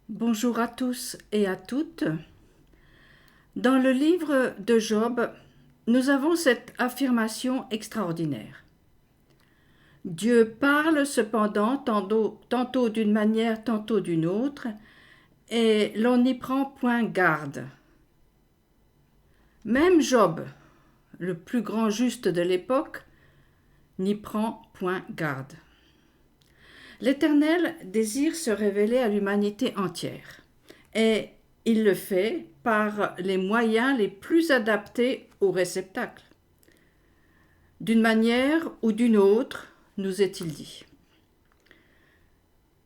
Bonjour à tous et à toutes. Dans le livre de Job, nous avons cette affirmation extraordinaire. Dieu parle cependant tantôt d'une manière, tantôt d'une autre, et l'on n'y prend point garde. Même Job, le plus grand juste de l'époque, n'y prend point garde. L'Éternel désire se révéler à l'humanité entière, et il le fait par les moyens les plus adaptés au réceptacle. D'une manière ou d'une autre, nous est-il dit.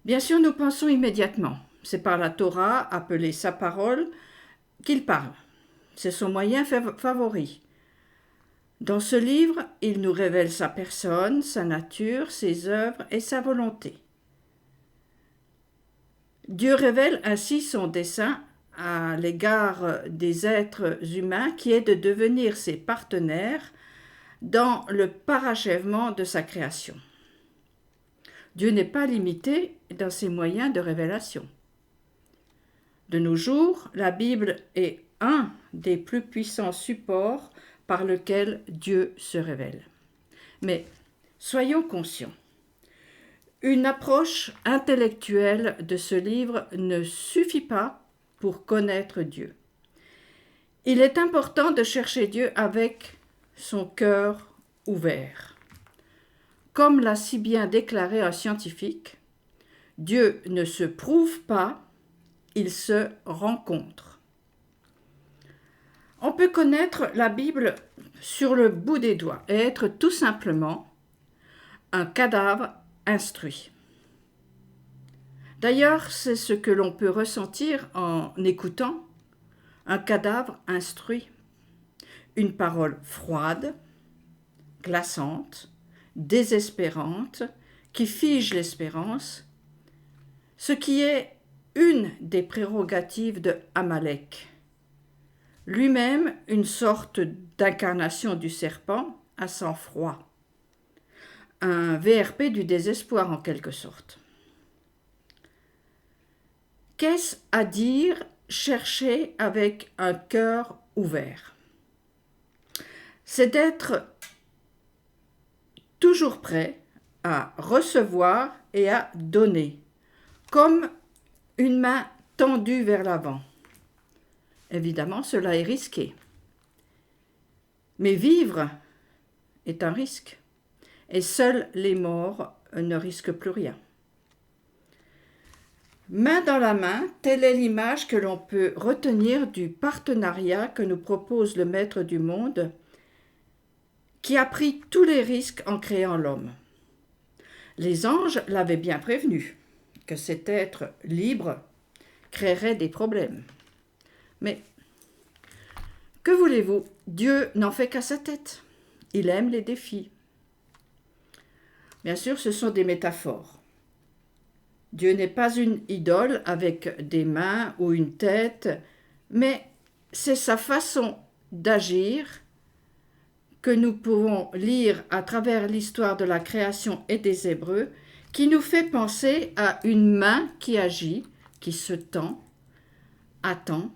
Bien sûr, nous pensons immédiatement, c'est par la Torah, appelée sa parole, qu'il parle. C'est son moyen favori. Dans ce livre, il nous révèle sa personne, sa nature, ses œuvres et sa volonté. Dieu révèle ainsi son dessein à l'égard des êtres humains qui est de devenir ses partenaires dans le parachèvement de sa création. Dieu n'est pas limité dans ses moyens de révélation. De nos jours, la Bible est un des plus puissants supports par lequel Dieu se révèle. Mais soyons conscients, une approche intellectuelle de ce livre ne suffit pas pour connaître Dieu. Il est important de chercher Dieu avec son cœur ouvert. Comme l'a si bien déclaré un scientifique, Dieu ne se prouve pas, il se rencontre. On peut connaître la Bible sur le bout des doigts et être tout simplement un cadavre instruit. D'ailleurs, c'est ce que l'on peut ressentir en écoutant un cadavre instruit, une parole froide, glaçante, désespérante, qui fige l'espérance, ce qui est une des prérogatives de Amalek, lui-même une sorte d'incarnation du serpent à sang froid, un VRP du désespoir en quelque sorte. Qu'est-ce à dire chercher avec un cœur ouvert? C'est d'être toujours prêt à recevoir et à donner, comme une main tendue vers l'avant. Évidemment, cela est risqué. Mais vivre est un risque, et seuls les morts ne risquent plus rien. Main dans la main, telle est l'image que l'on peut retenir du partenariat que nous propose le Maître du monde, qui a pris tous les risques en créant l'homme. Les anges l'avaient bien prévenu, que cet être libre créerait des problèmes. Mais que voulez-vous? Dieu n'en fait qu'à sa tête. Il aime les défis. Bien sûr, ce sont des métaphores. Dieu n'est pas une idole avec des mains ou une tête, mais c'est sa façon d'agir que nous pouvons lire à travers l'histoire de la création et des Hébreux, qui nous fait penser à une main qui agit, qui se tend, attend,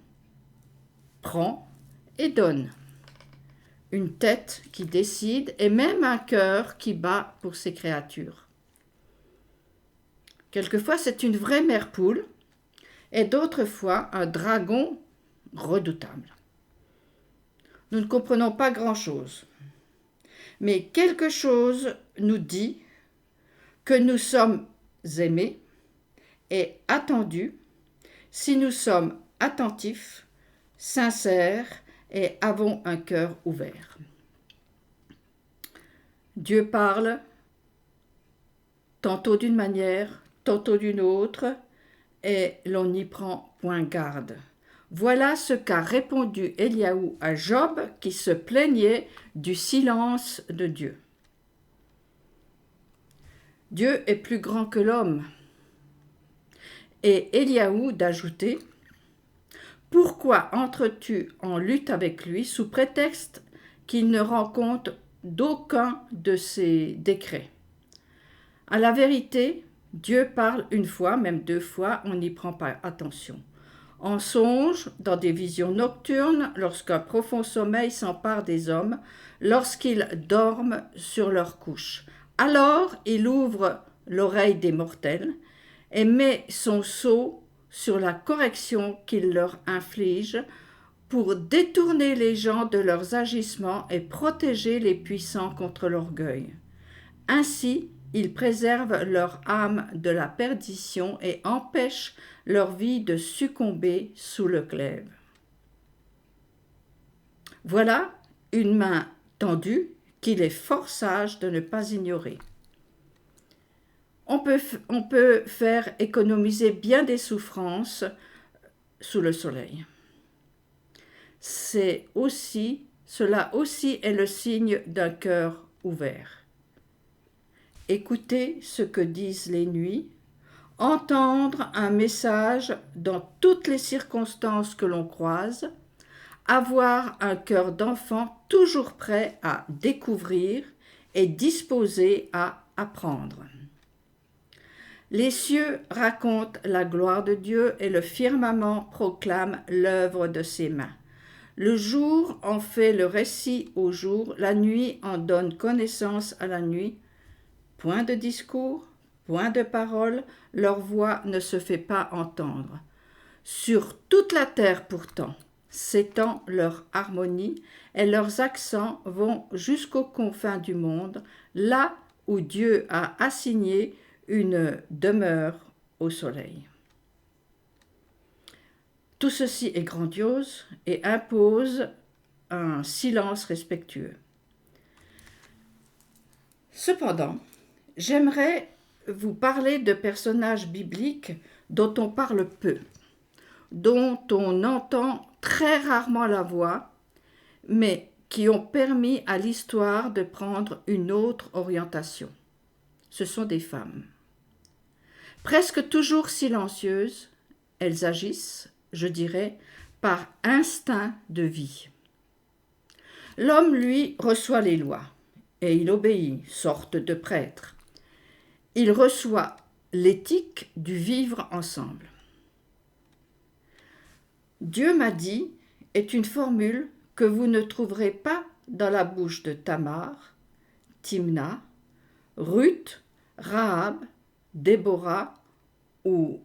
prend et donne. Une tête qui décide et même un cœur qui bat pour ses créatures. Quelquefois, c'est une vraie mère poule et d'autres fois un dragon redoutable. Nous ne comprenons pas grand-chose, mais quelque chose nous dit que nous sommes aimés et attendus si nous sommes attentifs, sincères et avons un cœur ouvert. Dieu parle tantôt d'une manière, tantôt d'une autre, et l'on n'y prend point garde. Voilà ce qu'a répondu Éliaou à Job qui se plaignait du silence de Dieu. Dieu est plus grand que l'homme. Et Éliaou d'ajouter « Pourquoi entres-tu en lutte avec lui sous prétexte qu'il ne rend compte d'aucun de ses décrets? À la vérité, Dieu parle une fois, même deux fois, on n'y prend pas attention. En songe, dans des visions nocturnes, lorsqu'un profond sommeil s'empare des hommes, lorsqu'ils dorment sur leur couche. Alors il ouvre l'oreille des mortels et met son sceau sur la correction qu'il leur inflige pour détourner les gens de leurs agissements et protéger les puissants contre l'orgueil. Ainsi, il préserve leur âme de la perdition et empêche leur vie de succomber sous le glaive. Voilà une main tendue qu'il est fort sage de ne pas ignorer. On peut faire économiser bien des souffrances sous le soleil. Cela aussi est le signe d'un cœur ouvert. Écouter ce que disent les nuits, entendre un message dans toutes les circonstances que l'on croise, avoir un cœur d'enfant toujours prêt à découvrir et disposé à apprendre. Les cieux racontent la gloire de Dieu et le firmament proclame l'œuvre de ses mains. Le jour en fait le récit au jour, la nuit en donne connaissance à la nuit. Point de discours, point de parole, leur voix ne se fait pas entendre. Sur toute la terre pourtant s'étend leur harmonie et leurs accents vont jusqu'aux confins du monde, là où Dieu a assigné une demeure au soleil. Tout ceci est grandiose et impose un silence respectueux. Cependant, j'aimerais vous parler de personnages bibliques dont on parle peu, dont on entend très rarement la voix, mais qui ont permis à l'histoire de prendre une autre orientation. Ce sont des femmes. Presque toujours silencieuses, elles agissent, je dirais, par instinct de vie. L'homme, lui, reçoit les lois, et il obéit, sorte de prêtre. Il reçoit l'éthique du vivre ensemble. Dieu m'a dit est une formule que vous ne trouverez pas dans la bouche de Tamar, Timna, Ruth, Rahab, Déborah ou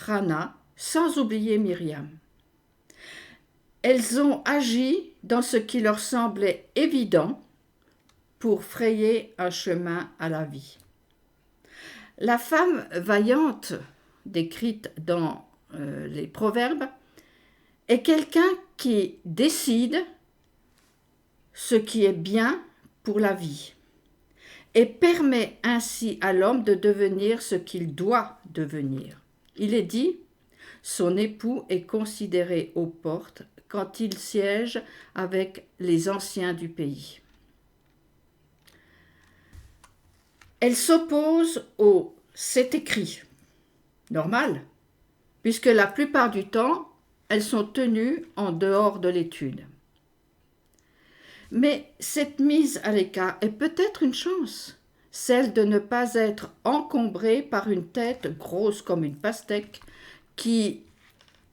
Hannah, sans oublier Myriam. Elles ont agi dans ce qui leur semblait évident pour frayer un chemin à la vie. La femme vaillante, décrite dans les Proverbes, est quelqu'un qui décide ce qui est bien pour la vie et permet ainsi à l'homme de devenir ce qu'il doit devenir. Il est dit, son époux est considéré aux portes quand il siège avec les anciens du pays. Elle s'oppose au « c'est écrit », normal, puisque la plupart du temps, elles sont tenues en dehors de l'étude. Mais cette mise à l'écart est peut-être une chance, celle de ne pas être encombrée par une tête grosse comme une pastèque qui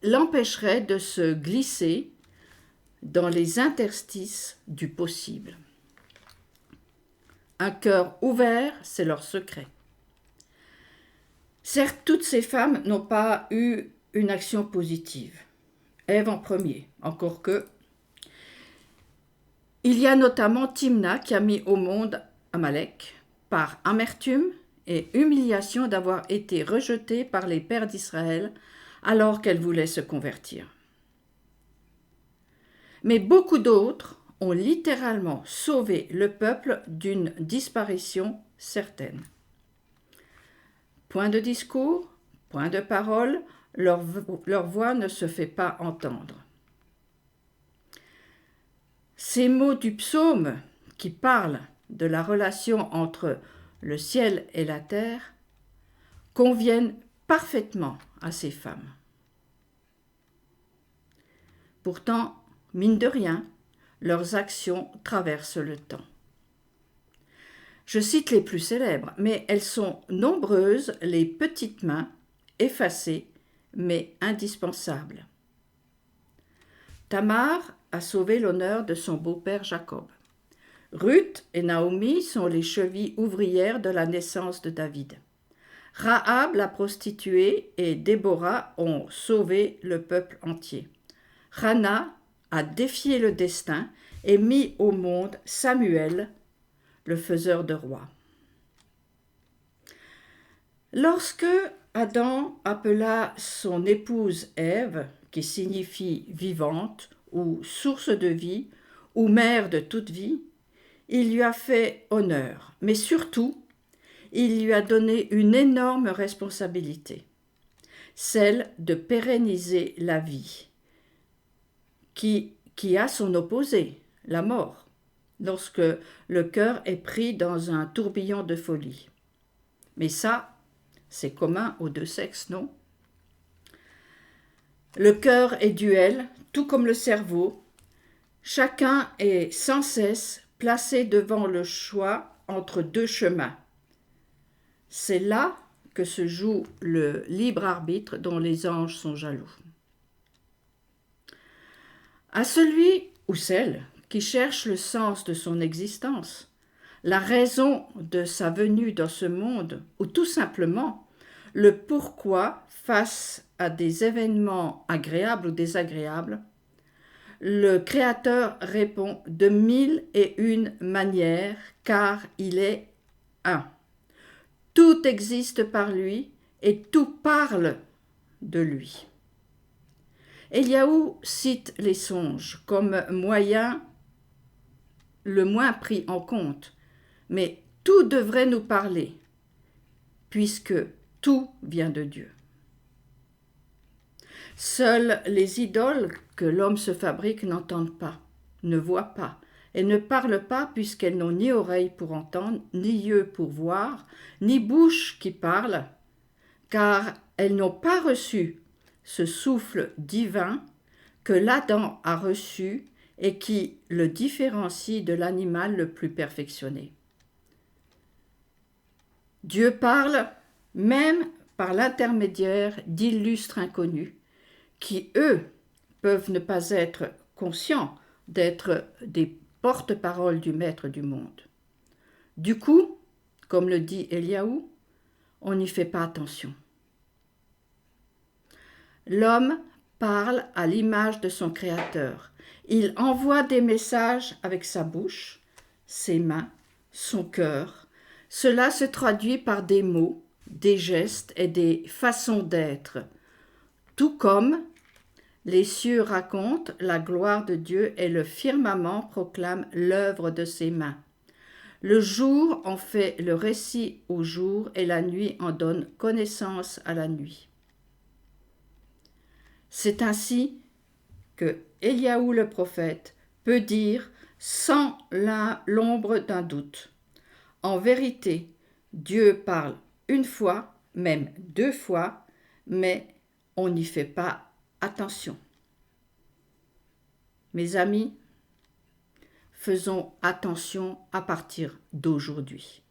l'empêcherait de se glisser dans les interstices du possible. Un cœur ouvert, c'est leur secret. Certes, toutes ces femmes n'ont pas eu une action positive. Ève en premier, encore que. Il y a notamment Timna qui a mis au monde Amalek par amertume et humiliation d'avoir été rejetée par les pères d'Israël alors qu'elle voulait se convertir. Mais beaucoup d'autres ont littéralement sauvé le peuple d'une disparition certaine. Point de discours, point de parole, leur voix ne se fait pas entendre. Ces mots du psaume qui parlent de la relation entre le ciel et la terre conviennent parfaitement à ces femmes. Pourtant, mine de rien, leurs actions traversent le temps. Je cite les plus célèbres, mais elles sont nombreuses, les petites mains, effacées, mais indispensables. Tamar a sauvé l'honneur de son beau-père Jacob. Ruth et Naomi sont les chevilles ouvrières de la naissance de David. Rahab, la prostituée, et Déborah ont sauvé le peuple entier. Hannah a défié le destin et mis au monde Samuel, le faiseur de rois. Lorsque Adam appela son épouse Ève, qui signifie vivante ou source de vie ou mère de toute vie, il lui a fait honneur, mais surtout, il lui a donné une énorme responsabilité, celle de pérenniser la vie, qui a son opposé, la mort, lorsque le cœur est pris dans un tourbillon de folie. Mais ça, c'est commun aux deux sexes, non? Le cœur est duel, tout comme le cerveau. Chacun est sans cesse placé devant le choix entre deux chemins. C'est là que se joue le libre arbitre dont les anges sont jaloux. À celui ou celle qui cherche le sens de son existence, la raison de sa venue dans ce monde, ou tout simplement le pourquoi face à des événements agréables ou désagréables, le Créateur répond de 1001 manières, car il est un. Tout existe par lui et tout parle de lui. Éliaou cite les songes comme moyen le moins pris en compte, mais tout devrait nous parler, puisque tout vient de Dieu. Seules les idoles que l'homme se fabrique n'entendent pas, ne voient pas, et ne parlent pas puisqu'elles n'ont ni oreille pour entendre, ni yeux pour voir, ni bouche qui parle, car elles n'ont pas reçu ce souffle divin que l'Adam a reçu et qui le différencie de l'animal le plus perfectionné. Dieu parle même par l'intermédiaire d'illustres inconnus, qui, eux, peuvent ne pas être conscients d'être des porte-parole du maître du monde. Du coup, comme le dit Éliaou, on n'y fait pas attention. L'homme parle à l'image de son Créateur. Il envoie des messages avec sa bouche, ses mains, son cœur. Cela se traduit par des mots, des gestes et des façons d'être. Tout comme les cieux racontent la gloire de Dieu et le firmament proclame l'œuvre de ses mains. Le jour en fait le récit au jour et la nuit en donne connaissance à la nuit. C'est ainsi que Éliaou le prophète peut dire sans l'ombre d'un doute. En vérité, Dieu parle une fois, même 2 fois, mais on n'y fait pas attention. Mes amis, faisons attention à partir d'aujourd'hui.